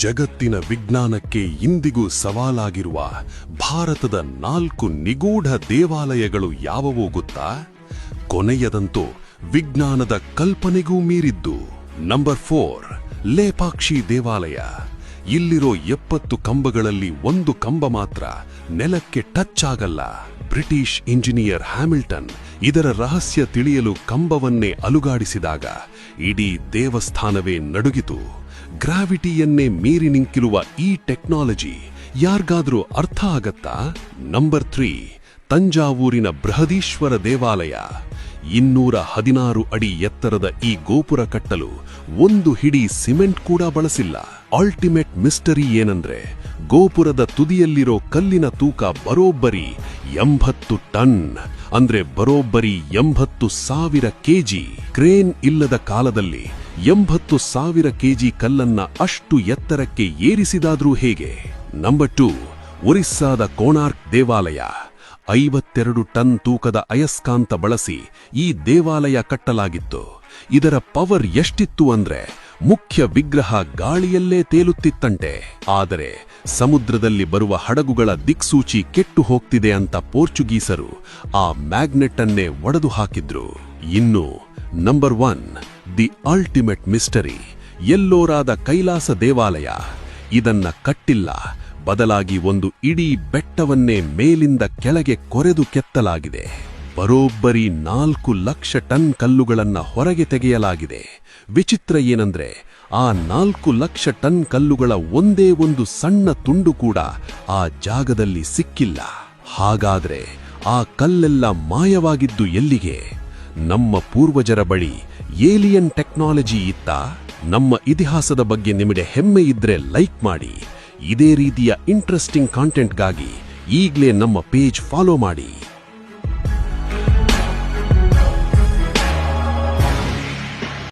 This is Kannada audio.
ಜಗತ್ತಿನ ವಿಜ್ಞಾನಕ್ಕೆ ಇಂದಿಗೂ ಸವಾಲಾಗಿರುವ ಭಾರತದ 4 ನಿಗೂಢ ದೇವಾಲಯಗಳು ಯಾವುವೋ ಗೊತ್ತಾ? ಕೊನೆಯದಂತೂ ವಿಜ್ಞಾನದ ಕಲ್ಪನೆಗೂ ಮೀರಿದ್ದು. ನಂಬರ್ 4, ಲೇಪಾಕ್ಷಿ ದೇವಾಲಯ. ಇಲ್ಲಿರೋ 70 ಕಂಬಗಳಲ್ಲಿ ಒಂದು ಕಂಬ ಮಾತ್ರ ನೆಲಕ್ಕೆ ಟಚ್ ಆಗಲ್ಲ. ಬ್ರಿಟಿಷ್ ಇಂಜಿನಿಯರ್ ಹ್ಯಾಮಿಲ್ಟನ್ ಇದರ ರಹಸ್ಯ ತಿಳಿಯಲು ಕಂಬವನ್ನೇ ಅಲುಗಾಡಿಸಿದಾಗ ಇಡೀ ದೇವಸ್ಥಾನವೇ ನಡುಗಿತು. ಗ್ರಾವಿಟಿಯನ್ನೇ ಮೀರಿ ನಿಂತಿರುವ ಈ ಟೆಕ್ನಾಲಜಿ ಯಾರಿಗಾದ್ರೂ ಅರ್ಥ ಆಗತ್ತಾ? ನಂಬರ್ 3, ತಂಜಾವೂರಿನ ಬೃಹದೀಶ್ವರ ದೇವಾಲಯ. 216 ಅಡಿ ಎತ್ತರದ ಈ ಗೋಪುರ ಕಟ್ಟಲು ಒಂದು ಹಿಡಿ ಸಿಮೆಂಟ್ ಕೂಡ ಬಳಸಿಲ್ಲ. ಅಲ್ಟಿಮೇಟ್ ಮಿಸ್ಟರಿ ಏನಂದ್ರೆ ಗೋಪುರದ ತುದಿಯಲ್ಲಿರೋ ಕಲ್ಲಿನ ತೂಕ ಬರೋಬ್ಬರಿ 80 ಟನ್, ಅಂದ್ರೆ ಬರೋಬ್ಬರಿ 80,000 ಕೆಜಿ. ಕ್ರೇನ್ ಇಲ್ಲದ ಕಾಲದಲ್ಲಿ 80,000 ಕೆಜಿ ಕಲ್ಲನ್ನ ಅಷ್ಟು ಎತ್ತರಕ್ಕೆ ಏರಿಸಿದಾದ್ರೂ ಹೇಗೆ? ನಂಬರ್ 2, ಒರಿಸ್ಸಾದ ಕೋಣಾರ್ಕ್ ದೇವಾಲಯ. 52 ಟನ್ ತೂಕದ ಅಯಸ್ಕಾಂತ ಬಳಸಿ ಈ ದೇವಾಲಯ ಕಟ್ಟಲಾಗಿತ್ತು. ಇದರ ಪವರ್ ಎಷ್ಟಿತ್ತು ಅಂದ್ರೆ ಮುಖ್ಯ ವಿಗ್ರಹ ಗಾಳಿಯಲ್ಲೇ ತೇಲುತ್ತಿತ್ತಂತೆ. ಆದರೆ ಸಮುದ್ರದಲ್ಲಿ ಬರುವ ಹಡಗುಗಳ ದಿಕ್ಸೂಚಿ ಕೆಟ್ಟು ಹೋಗ್ತಿದೆ ಅಂತ ಪೋರ್ಚುಗೀಸರು ಆ ಮ್ಯಾಗ್ನೆಟ್ ಅನ್ನೇ ಒಡೆದು ಹಾಕಿದ್ರು. ಇನ್ನು ನಂಬರ್ 1, ದಿ ಅಲ್ಟಿಮೇಟ್ ಮಿಸ್ಟರಿ, ಎಲ್ಲೋರಾದ ಕೈಲಾಸ ದೇವಾಲಯ. ಇದನ್ನ ಕಟ್ಟಿಲ್ಲ, ಬದಲಾಗಿ ಒಂದು ಇಡೀ ಬೆಟ್ಟವನ್ನೇ ಮೇಲಿಂದ ಕೆಳಗೆ ಕೊರೆದು ಕೆತ್ತಲಾಗಿದೆ. ಬರೋಬ್ಬರಿ 4 ಲಕ್ಷ ಟನ್ ಕಲ್ಲುಗಳನ್ನ ಹೊರಗೆ ತೆಗೆಯಲಾಗಿದೆ. ವಿಚಿತ್ರ ಏನಂದ್ರೆ ಆ 4 ಲಕ್ಷ ಟನ್ ಕಲ್ಲುಗಳ ಒಂದೇ ಒಂದು ಸಣ್ಣ ತುಂಡು ಕೂಡ ಆ ಜಾಗದಲ್ಲಿ ಸಿಕ್ಕಿಲ್ಲ. ಹಾಗಾದ್ರೆ ಆ ಕಲ್ಲೆಲ್ಲ ಮಾಯವಾಗಿದ್ದು ಎಲ್ಲಿಗೆ? ನಮ್ಮ ಪೂರ್ವಜರ ಬಳಿ ಏಲಿಯನ್ ಟೆಕ್ನಾಲಜಿ ಇತ್ತಾ? ನಮ್ಮ ಇತಿಹಾಸದ ಬಗ್ಗೆ ನಿಮಗೆ ಹೆಮ್ಮೆ ಇದ್ರೆ ಲೈಕ್ ಮಾಡಿ. ಇದೇ ರೀತಿಯ ಇಂಟ್ರೆಸ್ಟಿಂಗ್ ಕಾಂಟೆಂಟ್ಗಾಗಿ ಈಗಲೇ ನಮ್ಮ ಪೇಜ್ ಫಾಲೋ ಮಾಡಿ.